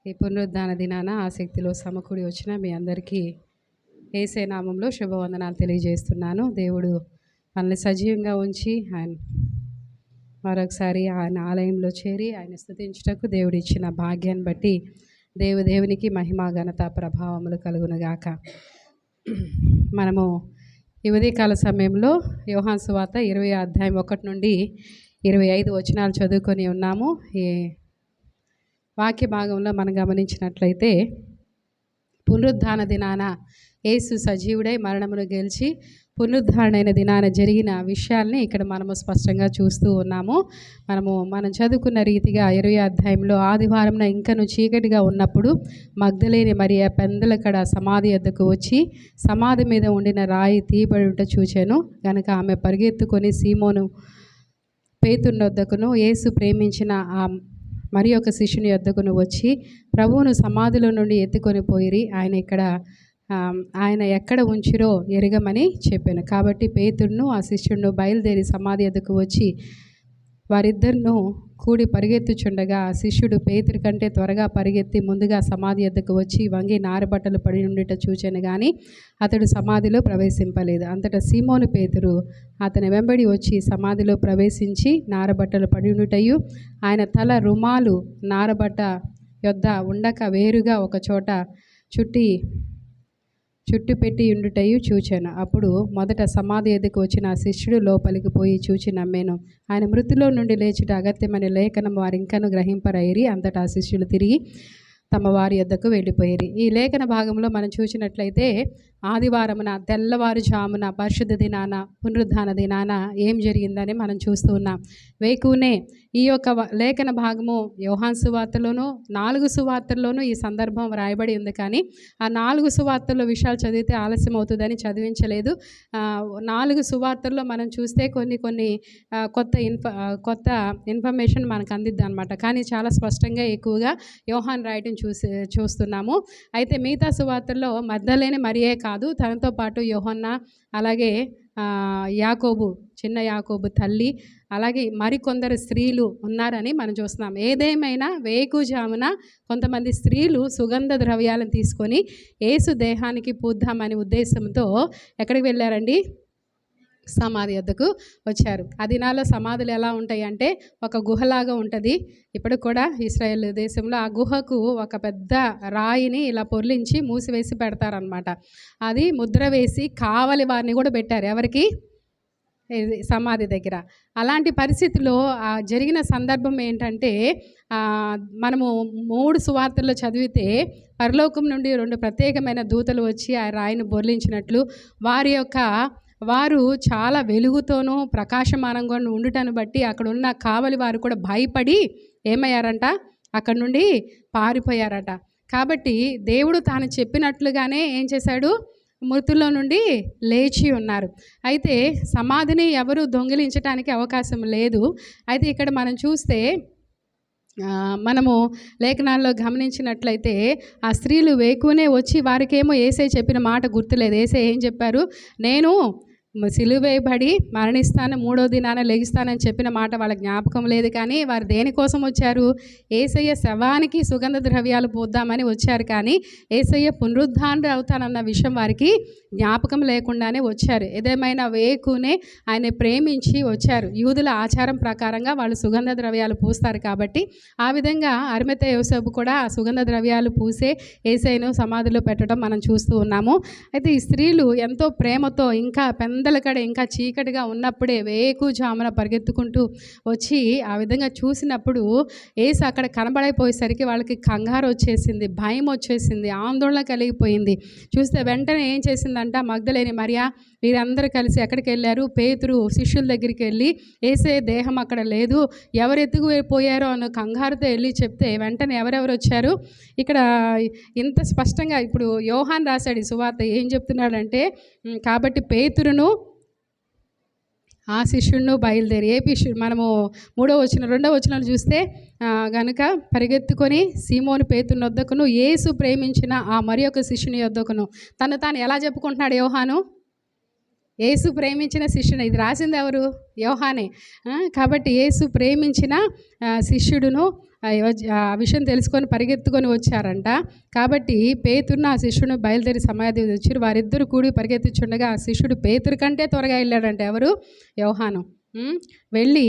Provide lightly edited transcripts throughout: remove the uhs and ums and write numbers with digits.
ఈ పునరుద్ధాన దినాన ఆసక్తిలో సమకూడి వచ్చిన మీ అందరికీ యేసే నామంలో శుభవందనాలు తెలియజేస్తున్నాను. దేవుడు మనల్ని సజీవంగా ఉంచి ఆయన మరొకసారి ఆయన ఆలయంలో చేరి ఆయన స్తుతించుటకు దేవుడు ఇచ్చిన భాగ్యాన్ని బట్టి దేవునికి మహిమ ఘనత ప్రభావములు కలుగునుగాక. మనము ఈ ఉదయకాల సమయంలో యోహాను సువార్త 20 అధ్యాయం 1 నుండి 25 వచనాలు చదువుకొని ఉన్నాము. ఈ వాక్య భాగంలో మనం గమనించినట్లయితే పునరుద్ధాన దినాన యేసు సజీవుడై మరణమును గెలిచి పునరుద్ధారణైన దినాన జరిగిన విషయాల్ని ఇక్కడ మనము స్పష్టంగా చూస్తూ ఉన్నాము. మనం చదువుకున్న రీతిగా 20 అధ్యాయంలో ఆదివారం ఇంకను చీకటిగా ఉన్నప్పుడు మగ్దలేని మరియ పెందలకడ సమాధి వద్దకు వచ్చి సమాధి మీద ఉండిన రాయి తీయబడి ఉంట చూచాను. కనుక ఆమె పరిగెత్తుకొని సీమోను పేతురు వద్దకును యేసు ప్రేమించిన ఆ మరి ఒక శిష్యుని వద్దకును వచ్చి ప్రభువును సమాధిలో నుండి ఎత్తుకొని పోయిరి, ఆయన ఎక్కడ ఉంచిరో ఎరగమని చెప్పాను. కాబట్టి పేతురును ఆ శిష్యుడును బయలుదేరి సమాధి వద్దకు వచ్చి వారిద్దరిను కూడి పరిగెత్తుచుండగా ఆ శిష్యుడు పేతురు కంటే త్వరగా పరిగెత్తి ముందుగా సమాధి వద్దకు వచ్చి వంగి నారబట్టలు పడి ఉండిట చూచాను, కానీ అతడు సమాధిలో ప్రవేశింపలేదు. అంతటా సీమోను పేతురు అతని వెంబడి వచ్చి సమాధిలో ప్రవేశించి నారబట్టలు పడి ఉండుటయు ఆయన తల రుమాలు నారబట్ట యొద్ద ఉండక వేరుగా ఒక చోట చుట్టు పెట్టి ఉండుటయు చూచాను. అప్పుడు మొదట సమాధి ఎదుకు వచ్చిన ఆ శిష్యుడు లోపలికి పోయి చూచి నమ్మాను. ఆయన మృతిలో నుండి లేచుట అగత్యమనే లేఖనం వారు ఇంకను గ్రహింపరైరి. అంతటా ఆ శిష్యులు తిరిగి తమ వారి యొద్దకు వెళ్ళిపోయారు. ఈ లేఖన భాగంలో మనం చూసినట్లయితే ఆదివారమున తెల్లవారుజామున పరిశుద్ధ దినాన పునరుద్ధాన దినాన ఏం జరిగిందని మనం చూస్తూ ఉన్నాం. వేకునే ఈ యొక్క లేఖన భాగము యోహాను సువార్తలోనూ 4 సువార్తల్లోనూ ఈ సందర్భం రాయబడి ఉంది, కానీ ఆ 4 సువార్తల్లో విషయాలు చదివితే ఆలస్యం అవుతుందని చదివించలేదు. 4 సువార్తల్లో మనం చూస్తే కొన్ని కొత్త ఇన్ఫర్మేషన్ మనకు అందిద్ది అనమాట. కానీ చాలా స్పష్టంగా ఎక్కువగా యోహాను రాయటం చూస్తున్నాము. అయితే మిగతా సువార్తల్లో మగ్దలేని మరియే కాదు, తనతో పాటు యోహన్న, అలాగే యాకోబు, చిన్న యాకోబు తల్లి, అలాగే మరికొందరు స్త్రీలు ఉన్నారని మనం చూస్తున్నాం. ఏదేమైనా వేకుజామున కొంతమంది స్త్రీలు సుగంధ ద్రవ్యాలను తీసుకొని యేసు దేహానికి పూద్దామనే ఉద్దేశంతో ఎక్కడికి వెళ్ళారండి? సమాధి వద్దకు వచ్చారు. ఆ దినాల్లో సమాధులు ఎలా ఉంటాయి అంటే ఒక గుహలాగా ఉంటుంది. ఇప్పుడు కూడా ఇశ్రాయేల్ దేశంలో ఆ గుహకు ఒక పెద్ద రాయిని ఇలా పొర్లించి మూసివేసి పెడతారనమాట. అది ముద్ర వేసి కావలి వారిని కూడా పెట్టారు. ఎవరికి? సమాధి దగ్గర. అలాంటి పరిస్థితిలో జరిగిన సందర్భం ఏంటంటే మనము 3 సువార్తల్లో చదివితే పరలోకం నుండి 2 ప్రత్యేకమైన దూతలు వచ్చి ఆ రాయిని బొర్లించినట్లు వారు చాలా వెలుగుతోనూ ప్రకాశమానంగా ఉండుటను బట్టి అక్కడ ఉన్న కావలి వారు కూడా భయపడి ఏమయ్యారంట? అక్కడి నుండి పారిపోయారట. కాబట్టి దేవుడు తాను చెప్పినట్లుగానే ఏం చేశాడు? మృతుల్లో నుండి లేచి ఉన్నారు. అయితే సమాధిని ఎవరు దొంగిలించడానికి అవకాశం లేదు. అయితే ఇక్కడ మనం చూస్తే మనము లేఖనాల్లో గమనించినట్లయితే ఆ స్త్రీలు వేకునే వచ్చి వారికేమో యేసయ్య చెప్పిన మాట గుర్తులేదు. యేసయ్య ఏం చెప్పారు? నేను సిలువేయబడి మరణిస్తాను, 3వ దినాన లెగిస్తానని చెప్పిన మాట వాళ్ళ జ్ఞాపకం లేదు. కానీ వారు దేనికోసం వచ్చారు? యేసయ్య శవానికి సుగంధ ద్రవ్యాలు పోద్దామని వచ్చారు, కానీ యేసయ్య పునరుద్ధానుడు అవుతానన్న విషయం వారికి జ్ఞాపకం లేకుండానే వచ్చారు. ఏదేమైనా వేకునే ఆయన ప్రేమించి వచ్చారు. యూదుల ఆచారం ప్రకారంగా వాళ్ళు సుగంధ ద్రవ్యాలు పూస్తారు కాబట్టి ఆ విధంగా అరిమతె యోసేపు కూడా ఆ సుగంధ ద్రవ్యాలు పూసే యేసయ్యను సమాధిలో పెట్టడం మనం చూస్తూ ఉన్నాము. అయితే ఈ స్త్రీలు ఎంతో ప్రేమతో ఇంకా పెందలకడ ఇంకా చీకటిగా ఉన్నప్పుడే వేకుజామున పరిగెత్తుకుంటూ వచ్చి ఆ విధంగా చూసినప్పుడు యేసు అక్కడ కనబడైపోయేసరికి వాళ్ళకి కంగారు వచ్చేసింది, భయం వచ్చేసింది, ఆందోళన కలిగిపోయింది. చూస్తే వెంటనే ఏం చేసిందంట? మగ్దలేని మరియ వీరందరూ కలిసి ఎక్కడికి వెళ్ళారు? పేతురు శిష్యుల దగ్గరికి వెళ్ళి యేసయ్య దేహం అక్కడ లేదు, ఎవరు ఎత్తుకుపోయారో అన్న కంగారుతో వెళ్ళి చెప్తే వెంటనే ఎవరెవరు వచ్చారు? ఇక్కడ ఇంత స్పష్టంగా ఇప్పుడు యోహాను రాశాడు ఈ సువార్త. ఏం చెప్తున్నాడంటే, కాబట్టి పేతురును ఆ శిష్యుడును బయలుదేరి మనము 2వ వచనాలు చూస్తే గనుక పరిగెత్తుకొని సీమోను పేతురు వద్దకును యేసు ప్రేమించిన ఆ మరి ఒక శిష్యుని వద్దకును. తాను ఎలా చెప్పుకుంటున్నాడు యోహాను? యేసు ప్రేమించిన శిష్యుడు. ఇది రాసింది ఎవరు? యోహానే. కాబట్టి యేసు ప్రేమించిన శిష్యుడును ఆ విషయం తెలుసుకొని పరిగెత్తుకొని వచ్చారంట. కాబట్టి పేతురును ఆ శిష్యుని బయలుదేరి సమాధి వచ్చారు. వారిద్దరు కూడి పరిగెత్తుచుండగా ఆ శిష్యుడు పేతురు కంటే త్వరగా వెళ్ళాడంట. ఎవరు? యోహాను. వెళ్ళి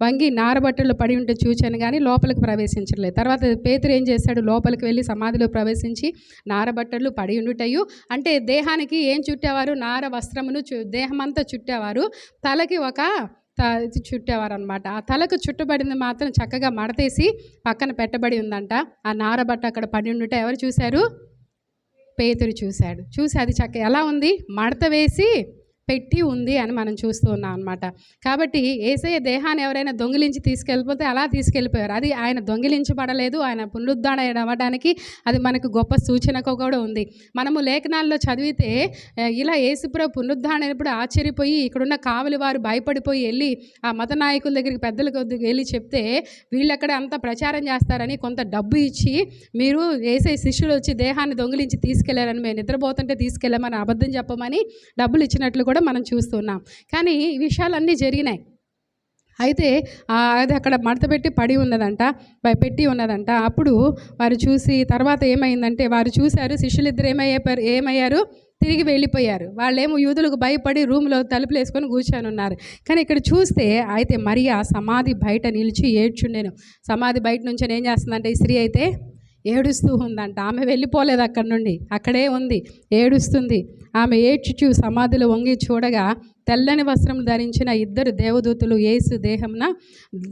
వంగి నారబట్టలు పడి ఉంటే చూచాను కానీ లోపలికి ప్రవేశించలేదు. తర్వాత పేతురు ఏం చేశాడు? లోపలికి వెళ్ళి సమాధిలో ప్రవేశించి నారబట్టలు పడి ఉండుటయు, అంటే దేహానికి ఏం చుట్టేవారు? నార వస్త్రమును దేహమంతా చుట్టేవారు, తలకి ఒక చుట్టేవారు అనమాట. ఆ తలకు చుట్టబడింది మాత్రం చక్కగా మడతేసి పక్కన పెట్టబడి ఉందంట. ఆ నారబట్ట అక్కడ పడి ఉండుట ఎవరు చూశారు? పేతురు చూశాడు. చూసి అది చక్కగా ఎలా ఉంది? మడత వేసి పెట్టి ఉంది అని మనం చూస్తూ ఉన్నాం అనమాట. కాబట్టి యేసయ్య దేహాన్ని ఎవరైనా దొంగిలించి తీసుకెళ్ళిపోతే అలా తీసుకెళ్ళిపోయారు. అది ఆయన దొంగిలించబడలేదు. ఆయన పునరుద్ధరణ అవ్వడానికి అది మనకు గొప్ప సూచనకు కూడా ఉంది. మనము లేఖనాల్లో చదివితే ఇలా యేసుప్రభు పునరుద్ధరణప్పుడు ఆశ్చర్యపోయి ఇక్కడున్న కావలి వారు భయపడిపోయి వెళ్ళి ఆ మత నాయకుల దగ్గరికి పెద్దలకు వెళ్ళి చెప్తే వీళ్ళక్కడ అంతా ప్రచారం చేస్తారని కొంత డబ్బు ఇచ్చి మీరు యేసయ్య శిష్యులు వచ్చి దేహాన్ని దొంగిలించి తీసుకెళ్లారని, మేము నిద్రపోతుంటే తీసుకెళ్ళామని అబద్ధం చెప్పమని డబ్బులు ఇచ్చినట్లు కూడా మనం చూస్తున్నాం. కానీ ఈ విషయాలన్నీ జరిగినాయి. అయితే అది అక్కడ మడత పెట్టి పడి ఉన్నదంట, పెట్టి ఉన్నదంట. అప్పుడు వారు చూసి తర్వాత ఏమైందంటే వారు చూశారు, శిష్యులిద్దరు ఏమయ్యారు? తిరిగి వెళ్ళిపోయారు. వాళ్ళేమో యూదులకు భయపడి రూమ్లో తలుపులు వేసుకొని కూర్చొని ఉన్నారు. కానీ ఇక్కడ చూస్తే అయితే మరియా సమాధి బయట నిలిచి ఏడ్చుండెను. సమాధి బయట నుంచి ఏం చేస్తుందంటే ఈ స్త్రీ అయితే ఏడుస్తూ ఉందంట. ఆమె వెళ్ళిపోలేదు అక్కడి నుండి, అక్కడే ఉంది, ఏడుస్తుంది. ఆమె ఏడ్చుచు సమాధిలో వంగి చూడగా తెల్లని వస్త్రం ధరించిన ఇద్దరు దేవదూతలు యేసు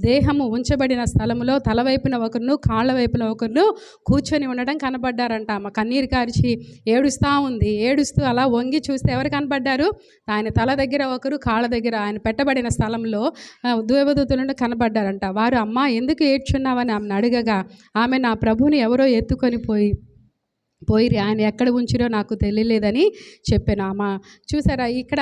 దేహము ఉంచబడిన స్థలములో తలవైపున ఒకరును కాళ్ళ వైపున ఒకరును కూర్చొని ఉండడం కనబడ్డారంట. ఆమె కన్నీరు కార్చి ఏడుస్తూ ఉంది. ఏడుస్తూ అలా వంగి చూస్తే ఎవరు కనబడ్డారు? ఆయన తల దగ్గర ఒకరు, కాళ్ళ దగ్గర ఆయన పెట్టబడిన స్థలంలో దేవదూతలు కనబడ్డారంట. వారు అమ్మ ఎందుకు ఏడ్చున్నావని ఆమెను అడగగా ఆమె నా ప్రభుని ఎవరో ఎత్తుకొని పోయిరి, ఆయన ఎక్కడ ఉంచిరో నాకు తెలియలేదని చెప్పాను. అమ్మ చూసారా, ఇక్కడ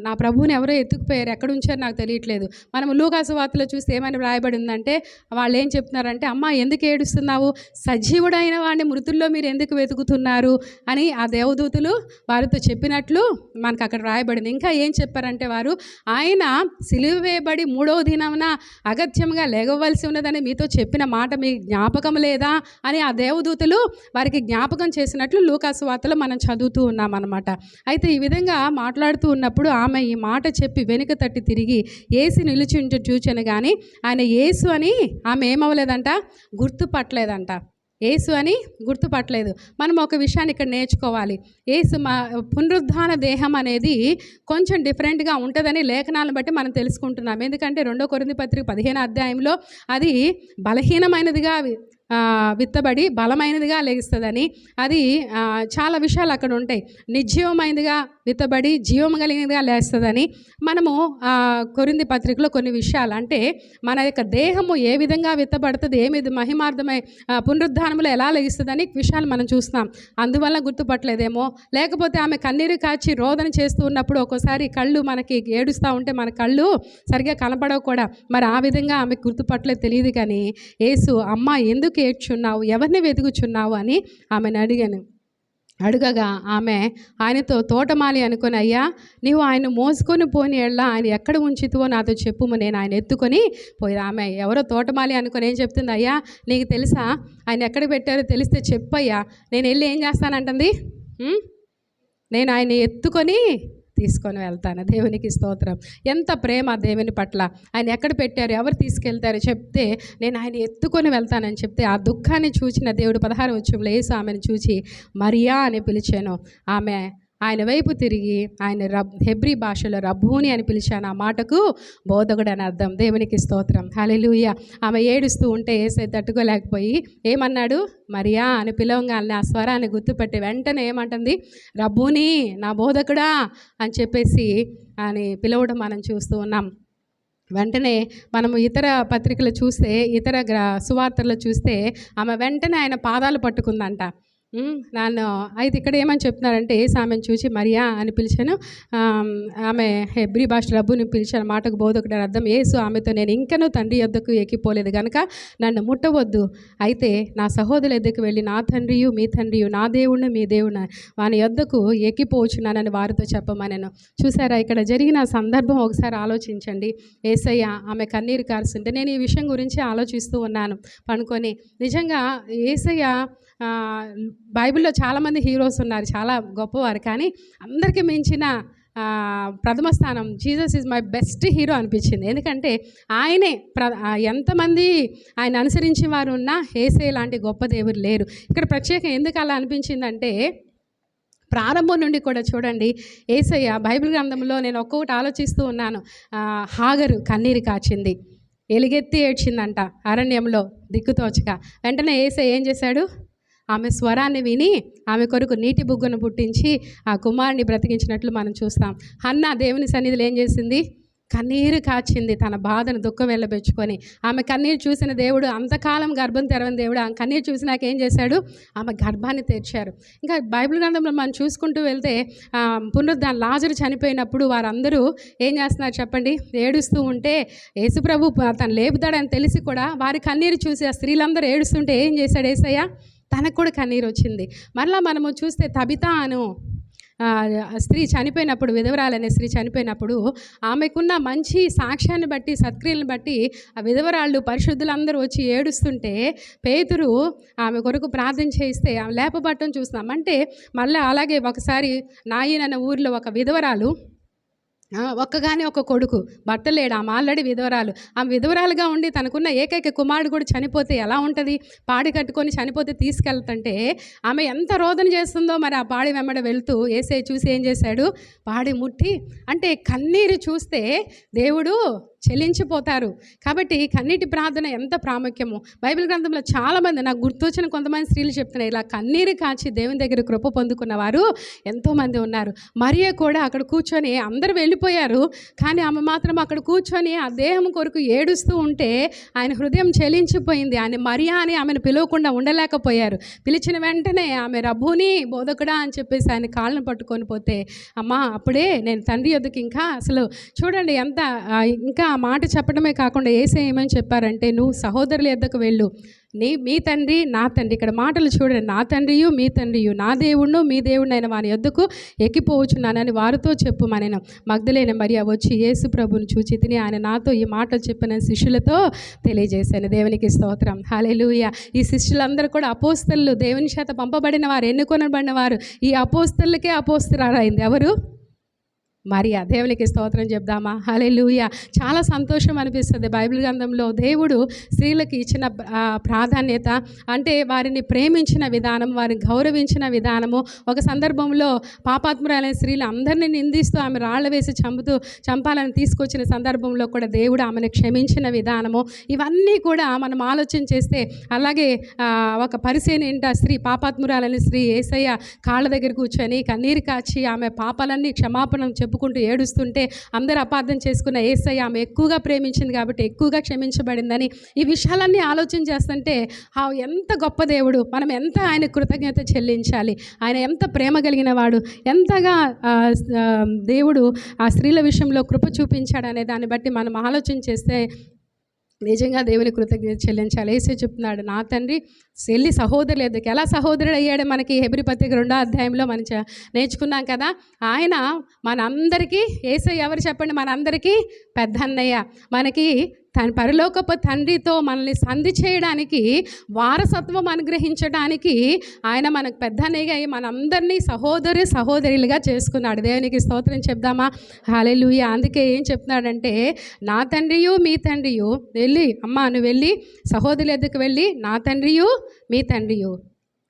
నా ప్రభువుని ఎవరో ఎత్తుకుపోయారు, ఎక్కడ ఉంచారో నాకు తెలియట్లేదు. మనం లూకాసు వార్తలో చూస్తే ఏమని రాయబడి ఉందంటే వాళ్ళు ఏం చెప్తున్నారంటే అమ్మ ఎందుకు ఏడుస్తున్నావు, సజీవుడైన వాడిని మృతుల్లో మీరు ఎందుకు వెతుకుతున్నారు అని ఆ దేవదూతలు వారితో చెప్పినట్లు మనకు అక్కడ రాయబడింది. ఇంకా ఏం చెప్పారంటే వారు ఆయన సిలువ వేయబడి 3వ దినమున అగత్యంగా లేగవలసి ఉన్నదని మీతో చెప్పిన మాట మీ జ్ఞాపకం లేదా అని ఆ దేవదూతలు వారికి జ్ఞాపకం చేసినట్లు లూకాసు వార్తలో మనం చదువుతూ ఉన్నాం అన్నమాట. అయితే ఈ విధంగా మాట్లాడుతూ ఉన్నప్పుడు ఆమె ఈ మాట చెప్పి వెనుక తట్టి తిరిగి యేసు నిలిచి చూచాను కానీ ఆయన యేసు అని ఆమె ఏమవ్వలేదంట, గుర్తుపట్టలేదంట. యేసు అని గుర్తుపట్టలేదు. మనం ఒక విషయాన్ని ఇక్కడ నేర్చుకోవాలి. యేసు పునరుద్ధాన దేహం అనేది కొంచెం డిఫరెంట్గా ఉంటుందని లేఖనాలను బట్టి మనం తెలుసుకుంటున్నాం. ఎందుకంటే 2 కొరింథీ పత్రిక 15వ అధ్యాయంలో అది బలహీనమైనదిగా విత్తబడి బలమైనదిగా లెగిస్తుందని, అది చాలా విషయాలు అక్కడ ఉంటాయి. నిర్జీవమైనదిగా విత్తబడి జీవం కలిగినదిగా లేస్తుందని మనము కొరింథీ పత్రికలో కొన్ని విషయాలు, అంటే మన యొక్క దేహము ఏ విధంగా విత్తబడుతుంది, ఏమిది మహిమార్థమై పునరుద్ధానంలో ఎలా లెగిస్తుందని విషయాలు మనం చూస్తున్నాం. అందువల్ల గుర్తుపట్టలేదేమో, లేకపోతే ఆమె కన్నీరు కాచి రోదన చేస్తూ ఉన్నప్పుడు ఒక్కోసారి కళ్ళు మనకి ఏడుస్తూ ఉంటే మన కళ్ళు సరిగ్గా కనపడవు కూడా, మరి ఆ విధంగా ఆమె గుర్తుపట్టలేదు, తెలియదు. కానీ యేసు అమ్మ ఎందుకు ఏడ్చున్నావు, ఎవరిని వెతుకుచున్నావు అని ఆమెను అడగగా ఆమె ఆయనతో తోటమాలి అనుకుని అయ్యా నీవు ఆయన మోసుకొని పోని ఎళ్ళా ఆయన ఎక్కడ ఉంచితువో నాతో చెప్పుము, నేను ఆయన ఎత్తుకొని పోయి. ఆమె ఎవరో తోటమాలి అనుకుని ఏం చెప్తుంది, అయ్యా నీకు తెలుసా ఆయన ఎక్కడ పెట్టారో తెలిస్తే చెప్పయ్యా, నేను వెళ్ళి ఏం చేస్తానంటుంది, నేను ఆయన ఎత్తుకొని తీసుకొని వెళ్తాను. దేవునికి స్తోత్రం. ఎంత ప్రేమ దేవుని పట్ల. ఆయన ఎక్కడ పెట్టారు, ఎవరు తీసుకెళ్తారు చెప్తే నేను ఆయన ఎత్తుకొని వెళ్తానని చెప్తే ఆ దుఃఖాన్ని చూసిన దేవుడు 16వ వచనంలో యేసు ఆమెను చూచి మరియా అని పిలిచాను. ఆమె ఆయన వైపు తిరిగి ఆయన హెబ్రీ భాషలో రబ్బూని అని పిలిచాను. ఆ మాటకు బోధకుడు అని అర్థం. దేవునికి స్తోత్రం. హల్లెలూయా. ఆమె ఏడుస్తూ ఉంటే యేసయ్య తట్టుకోలేకపోయి ఏమన్నాడు, మరియా అని పిలవగానే ఆ స్వరాన్ని గుర్తుపెట్టి వెంటనే ఏమంటుంది, రబ్బూని నా బోధకుడా అని చెప్పేసి అని పిలవడం మనం చూస్తూ ఉన్నాం. వెంటనే మనము ఇతర పత్రికలు చూస్తే, ఇతర సువార్తలు చూస్తే ఆమె వెంటనే ఆయన పాదాలు పట్టుకుందంట. నన్ను అయితే ఇక్కడ ఏమని చెప్తున్నారంటే యేసు ఆమెను చూసి మరియా అని పిలిచాను. ఆమె హెబ్రీ భాష రబ్బుని పిలిచాను. మాటకు బోధకుడు అర్థం. యేసు ఆమెతో, నేను ఇంకనూ తండ్రి యొద్దకు ఎక్కిపోలేదు గనుక నన్ను ముట్టవద్దు. అయితే నా సహోదరుల యొద్దకు వెళ్ళి నా తండ్రియు మీ తండ్రియు, నా దేవుణ్ణి మీ దేవుడు వాని యొద్దకు ఎక్కిపోవచ్చున్నానని వారితో చెప్పమనెను. చూసారా, ఇక్కడ జరిగిన సందర్భం ఒకసారి ఆలోచించండి. యేసయ్య ఆమె కన్నీరు కారుస్తుంటే నేను ఈ విషయం గురించి ఆలోచిస్తూ ఉన్నాను పనుకొని. నిజంగా యేసయ్య బైబిల్లో చాలామంది హీరోస్ ఉన్నారు, చాలా గొప్పవారు. కానీ అందరికీ మించిన ప్రథమ స్థానం Jesus is my best hero అనిపించింది. ఎందుకంటే ఆయనే ఎంతమంది ఆయన అనుసరించిన వారు ఉన్నా యేసయ్య లాంటి గొప్ప దేవుడు లేరు. ఇక్కడ ప్రత్యేకం ఎందుకు అలా అనిపించిందంటే ప్రారంభం నుండి కూడా చూడండి, యేసయ్య బైబిల్ గ్రంథంలో నేను ఒక్కొక్కటి ఆలోచిస్తూ ఉన్నాను. హాగరు కన్నీరు కాచింది, ఎలుగెత్తి ఏడ్చిందంట అరణ్యంలో దిక్కుతోచక. వెంటనే యేసయ్య ఏం చేశాడు? ఆమె స్వరాన్ని విని ఆమె కొరకు నీటి బుగ్గను పుట్టించి ఆ కుమారుని బ్రతికించినట్లు మనం చూస్తాం. హన్నా దేవుని సన్నిధిలో ఏం చేసింది? కన్నీరు కాచింది, తన బాధను దుఃఖం వెళ్ళబెచ్చుకొని. ఆమె కన్నీరు చూసిన దేవుడు, అంతకాలం గర్భం తెరవని దేవుడు, ఆ కన్నీరు చూసినాక ఏం చేశాడు? ఆమె గర్భాన్ని తెరిచారు. ఇంకా బైబిల్ గ్రంథంలో మనం చూసుకుంటూ వెళ్తే పునరుద్ధానం లాజరు చనిపోయినప్పుడు వారందరూ ఏం చేస్తున్నారు చెప్పండి? ఏడుస్తూ ఉంటే యేసుప్రభు తను లేపుతాడని తెలిసి కూడా వారి కన్నీరు చూసి ఆ స్త్రీలందరూ ఏడుస్తుంటే ఏం చేశాడు యేసయ్య? తనకు కూడా కన్నీరు వచ్చింది. మరలా మనము చూస్తే తబితా అను స్త్రీ చనిపోయినప్పుడు, విధవరాలనే స్త్రీ చనిపోయినప్పుడు ఆమెకున్న మంచి సాక్ష్యాన్ని బట్టి, సత్క్రియలను బట్టి ఆ విధవరాళ్ళు పరిశుద్ధులందరూ వచ్చి ఏడుస్తుంటే పేతురు ఆమె కొరకు ప్రార్థన చేయిస్తే ఆమె లేపబట్టం చూస్తున్నాం. అంటే మళ్ళీ అలాగే ఒకసారి నాయిన్ అనే ఊరిలో ఒక విధవరాలు, ఒక్కగానే ఒక కొడుకు, భర్త లేడు, ఆమె ఆల్రెడీ విధవరాలు. ఆమె విధవరాలుగా ఉండి తనకున్న ఏకైక కుమారుడు కూడా చనిపోతే ఎలా ఉంటుంది? పాడి కట్టుకొని చనిపోతే తీసుకెళ్తుంటే ఆమె ఎంత రోదన చేస్తుందో మరి. ఆ పాడి వెంబడ వెళ్తూ యేసయ్య చూసి ఏం చేశాడు? పాడి ముట్టి, అంటే కన్నీరు చూస్తే దేవుడు చెల్లించిపోతారు. కాబట్టి కన్నీటి ప్రార్థన ఎంత ప్రాముఖ్యమో బైబిల్ గ్రంథంలో చాలామంది, నాకు గుర్తొచ్చిన కొంతమంది స్త్రీలు చెప్తున్నాయి, ఇలా కన్నీరు కాచి దేవుని దగ్గర కృప పొందుకున్న వారు ఎంతోమంది ఉన్నారు. మరియ కూడా అక్కడ కూర్చొని, అందరూ వెళ్ళిపోయారు కానీ ఆమె మాత్రం అక్కడ కూర్చొని ఆ దేహం కొరకు ఏడుస్తూ ఉంటే ఆయన హృదయం చెలించిపోయింది. ఆయన మరియా అని ఆమెను పిలవకుండా ఉండలేకపోయారు. పిలిచిన వెంటనే ఆమె రబ్బూని, బోధకుడా అని చెప్పేసి ఆయన కాళ్ళను పట్టుకొని పోతే, అమ్మా అప్పుడే నేను తండ్రి యొద్దకు, ఇంకా అసలు చూడండి ఎంత, ఇంకా ఆ మాట చెప్పడమే కాకుండా యేసయ్య ఏమని చెప్పారంటే, నువ్వు సహోదరుల యొద్దకు వెళ్ళు, మీ తండ్రి నా తండ్రి. ఇక్కడ మాటలు చూడండి, నా తండ్రియు మీ తండ్రియు, నా దేవుణ్ణు మీ దేవుడినైన వాని యొద్దకు ఎక్కిపోవచ్చున్నానని వారితో చెప్పుమనెను. మగ్దలేన మరియ వచ్చి యేసు ప్రభుని చూచి తిని ఆయన నాతో ఈ మాటలు చెప్పిన శిష్యులతో తెలియజేశాను. దేవునికి స్తోత్రం, హల్లెలూయా. ఈ శిష్యులందరూ కూడా అపోస్తలు, దేవుని చేత పంపబడిన వారు, ఎన్నుకొనబడిన వారు. ఈ అపోస్తలకే అపోస్తలురాలైంది ఎవరు? మరియా. దేవునికి స్తోత్రం చెప్దామా? హల్లెలూయా. చాలా సంతోషం అనిపిస్తుంది. బైబిల్ గ్రంథంలో దేవుడు స్త్రీలకు ఇచ్చిన ప్రాధాన్యత, అంటే వారిని ప్రేమించిన విధానం, వారిని గౌరవించిన విధానము. ఒక సందర్భంలో పాపాత్మురాలైన స్త్రీలు అందరినీ నిందిస్తూ ఆమె రాళ్ల వేసి చంపాలని తీసుకొచ్చిన సందర్భంలో కూడా దేవుడు ఆమెను క్షమించిన విధానము, ఇవన్నీ కూడా మనం ఆలోచన చేస్తే, అలాగే ఒక పరిసేని ఇంట స్త్రీ, పాపాత్మురాలైన స్త్రీ యేసయ్య కాళ్ళ దగ్గర కూర్చొని కన్నీరు కాచి ఆమె పాపాలన్నీ క్షమాపణ చెప్పుకుంటూ ఏడుస్తుంటే అందరూ అపార్థం చేసుకున్న యేసయ్య ఆమె ఎక్కువగా ప్రేమించింది కాబట్టి ఎక్కువగా క్షమించబడిందని, ఈ విషయాలన్నీ ఆలోచన చేస్తుంటే ఎంత గొప్ప దేవుడు, మనం ఎంత ఆయన కృతజ్ఞత చెల్లించాలి. ఆయన ఎంత ప్రేమ కలిగిన వాడు, ఎంతగా దేవుడు ఆ స్త్రీల విషయంలో కృప చూపించాడు అనే దాన్ని బట్టి మనం ఆలోచన చేస్తే నిజంగా దేవుని కృతజ్ఞత చెల్లించాలి. యేసే చెప్తున్నాడు, నా తండ్రి చెల్లి సహోదరులు ఎదుకు. ఎలా సహోదరుడు అయ్యాడు? మనకి హెబ్రీ పత్రిక 2వ అధ్యాయంలో మనం నేర్చుకున్నాం కదా. ఆయన మనందరికీ, యేసయ్య ఎవరు చెప్పండి? మనందరికీ పెద్ద అన్నయ్య. మనకి తన పరలోకపు తండ్రితో మనల్ని సంధి చేయడానికి, వారసత్వం అనుగ్రహించడానికి ఆయన మనకు పెద్ద అన్నయ్యగా అయ్యి మనందరినీ సహోదరులుగా చేసుకున్నాడు. దేవునికి స్తోత్రం చెప్దామా? హల్లెలూయా. అందుకే ఏం చెప్తున్నాడంటే, నా తండ్రియు మీ తండ్రియు వెళ్ళి, అమ్మా నువ్వు వెళ్ళి సహోదరుల ఎద్దుకు వెళ్ళి, నా తండ్రియు మీ తండ్రియు,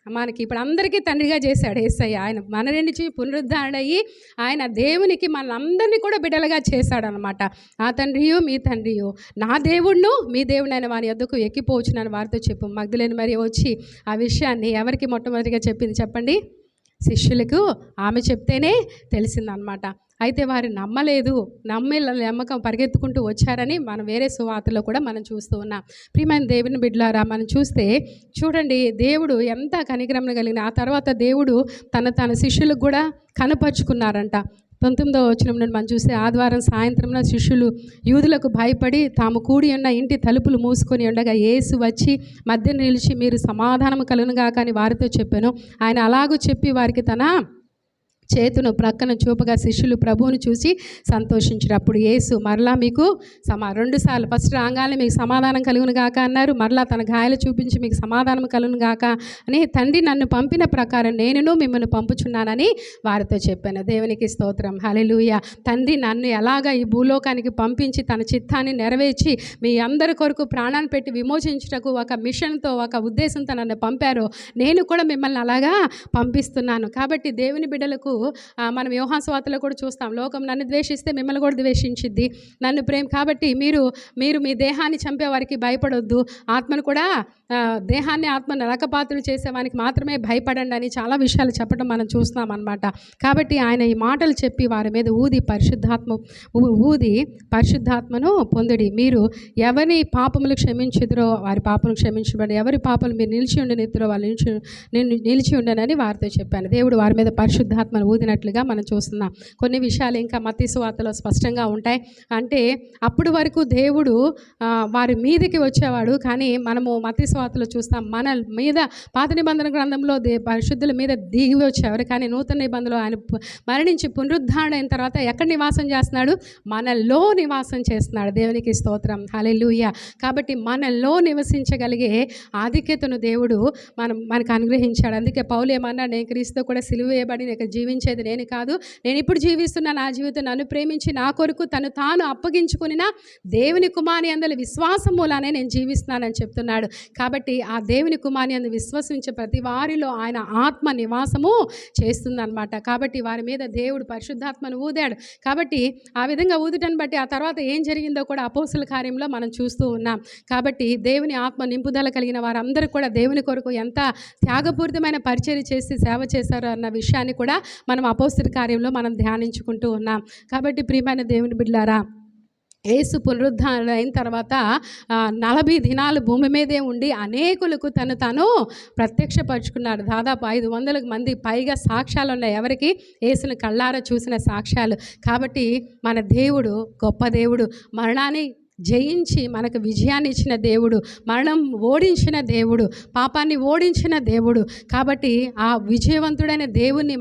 మనకి ఇప్పుడు అందరికీ తండ్రిగా చేశాడు యేసయ్య. ఆయన మన నుంచి పునరుద్ధరణయ్యి ఆయన దేవునికి మనందరినీ కూడా బిడ్డలుగా చేశాడనమాట. నా తండ్రియు మీ తండ్రియు, నా దేవుణ్ణు మీ దేవుడైన వాని యొద్దకు ఎక్కిపోవచ్చునని వారితో చెప్పు. మగ్దలేన మరి వచ్చి ఆ విషయాన్ని ఎవరికి మొట్టమొదటిగా చెప్పింది చెప్పండి? శిష్యులకు ఆమె చెప్తేనే తెలిసిందనమాట. అయితే వారు నమ్మలేదు. నమ్మకం పరిగెత్తుకుంటూ వచ్చారని మనం వేరే సువార్తలో కూడా మనం చూస్తూ ఉన్నాం. ప్రియమైన దేవుని బిడ్డలారా, మనం చూస్తే చూడండి, దేవుడు ఎంత కనికరం కలిగిన ఆ తర్వాత దేవుడు తన శిష్యులకు కూడా కనపరుచుకున్నారంట. 19వ వచనం నుండి మనం చూస్తే, ఆదివారం సాయంత్రంలో శిష్యులు యూదులకు భయపడి తాము కూడి ఉన్న ఇంటి తలుపులు మూసుకొని ఉండగా యేసు వచ్చి మధ్య నిలిచి, మీరు సమాధానము కలుగునుగాక అని వారితో చెప్పాను. ఆయన అలాగూ చెప్పి వారికి తన చేతును ప్రక్కన చూపగా శిష్యులు ప్రభువును చూసి సంతోషించారు. అప్పుడు యేసు మరలా మీకు 2 సార్లు, ఫస్ట్ రాగానే మీకు సమాధానం కలుగును గాక అన్నారు. మరలా తన గాయాలు చూపించి మీకు సమాధానం కలుగును గాక అని, తండ్రి నన్ను పంపిన ప్రకారం నేనును మిమ్మల్ని పంపుచున్నానని వారితో చెప్పాను. దేవునికి స్తోత్రం, హల్లెలూయా. తండ్రి నన్ను ఎలాగా ఈ భూలోకానికి పంపించి తన చిత్తాన్ని నెరవేర్చి మీ అందరి కొరకు ప్రాణాన్ని పెట్టి విమోచించుటకు ఒక మిషన్తో, ఒక ఉద్దేశంతో నన్ను పంపారో, నేను కూడా మిమ్మల్ని అలాగా పంపిస్తున్నాను. కాబట్టి దేవుని బిడ్డలకు మనం యోహాను సువార్తలో కూడా చూస్తాం, లోకం నన్ను ద్వేషిస్తే మిమ్మల్ని కూడా ద్వేషించిద్ది. నన్ను కాబట్టి మీరు మీ దేహాన్ని చంపే వారికి భయపడొద్దు, ఆత్మను కూడా దేహాన్ని ఆత్మను నరకపాత్రలు చేసేవానికి మాత్రమే భయపడండి అని చాలా విషయాలు చెప్పడం మనం చూస్తున్నాం అన్నమాట. కాబట్టి ఆయన ఈ మాటలు చెప్పి వారి మీద ఊది పరిశుద్ధాత్మను పొందుడి. మీరు ఎవరి పాపములు క్షమించుదురో వారి పాపములు క్షమించబడి, ఎవరి పాపలు మీరు నిలిచి ఉండనిద్దరో వాళ్ళు నిలిచి ఉండనని వారితో చెప్పాను. దేవుడు వారి మీద పరిశుద్ధాత్మను ఊదినట్లుగా మనం చూస్తున్నాం. కొన్ని విషయాలు ఇంకా మత్తయి సువార్తలో స్పష్టంగా ఉంటాయి. అంటే అప్పుడు వరకు దేవుడు వారి మీదకి వచ్చేవాడు, కానీ మనము మత్తయి సువార్తలో చూస్తాం, మన మీద పాత నిబంధన గ్రంథంలో పరిశుద్ధుల మీద దిగి వచ్చేవారు, కానీ నూతన నిబంధనలో ఆయన మరణించి పునరుద్ధరణ అయిన తర్వాత ఎక్కడ నివాసం చేస్తున్నాడు? మనలో నివాసం చేస్తున్నాడు. దేవునికి స్తోత్రం, హల్లెలూయా. కాబట్టి మనలో నివసించగలిగే ఆధిక్యతను దేవుడు మనకు అనుగ్రహించాడు. అందుకే పౌలు ఏమన్నా, నేను క్రీస్తుతో కూడా సిలువ వేయబడి జీవించేది నేను కాదు, నేను ఇప్పుడు జీవిస్తున్న నా జీవితం నన్ను ప్రేమించి నా కొరకు తాను అప్పగించుకుని దేవుని కుమారుని యందు విశ్వాసం మూలానే నేను జీవిస్తున్నానని చెప్తున్నాడు. కాబట్టి ఆ దేవుని కుమారుని యందు విశ్వసించే ప్రతి వారిలో ఆయన ఆత్మ నివాసము చేస్తుందన్నమాట. కాబట్టి వారి మీద దేవుడు పరిశుద్ధాత్మను ఊదాడు. కాబట్టి ఆ విధంగా ఊదటాన్ని బట్టి ఆ తర్వాత ఏం జరిగిందో కూడా అపోస్తల కార్యంలో మనం చూస్తూ ఉన్నాం. కాబట్టి దేవుని ఆత్మ నింపుదల కలిగిన వారందరూ కూడా దేవుని కొరకు ఎంత త్యాగపూరితమైన పరిచర్య చేసి సేవ చేశారు అన్న విషయాన్ని కూడా మనం అపోస్తల కార్యంలో మనం ధ్యానించుకుంటూ ఉన్నాం. కాబట్టి ప్రియమైన దేవుని బిడ్డలారా, యేసు పునరుద్ధరణ అయిన తర్వాత 40 దినాలు భూమి మీదే ఉండి అనేకులకు తాను ప్రత్యక్షపరుచుకున్నాడు. దాదాపు 500 మంది పైగా సాక్ష్యాలు ఉన్నాయి. ఎవరికి? యేసుని కళ్ళారా చూసిన సాక్ష్యాలు. కాబట్టి మన దేవుడు గొప్ప దేవుడు, మరణాన్ని జయించి మనకు విజయాన్ని ఇచ్చిన దేవుడు, మరణం ఓడించిన దేవుడు, పాపాన్ని ఓడించిన దేవుడు. కాబట్టి ఆ విజయవంతుడైన దేవుణ్ణి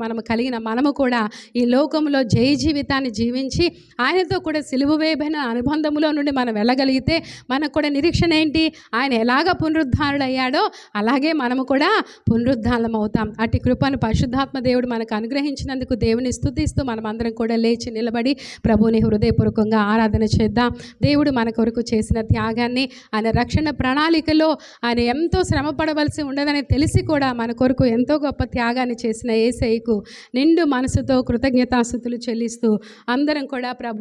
మనము కూడా ఈ లోకంలో జయ జీవితాన్ని జీవించి ఆయనతో కూడా సిలువ వేయబడిన అనుబంధంలో నుండి మనం వెళ్ళగలిగితే మనకు కూడా నిరీక్షణ ఏంటి? ఆయన ఎలాగ పునరుద్ధరణయ్యాడో అలాగే మనము కూడా పునరుద్ధానం అవుతాం. అట్టి కృపను పరిశుద్ధాత్మ దేవుడు మనకు అనుగ్రహించినందుకు దేవుని స్తుతిస్తూ మనమందరం కూడా లేచి నిలబడి ప్రభువుని హృదయపూర్వకంగా ఆరాధన చేద్దాం. దేవుడు మన కొరకు చేసిన త్యాగాన్ని, ఆయన రక్షణ ప్రణాళికలో ఆయన ఎంతో శ్రమ పడవలసి ఉండదని తెలిసి కూడా మన కొరకు ఎంతో గొప్ప త్యాగాన్ని చేసిన యేసయ్యకు నిండు మనసుతో కృతజ్ఞతాస్తుతులు చెల్లిస్తూ అందరం కూడా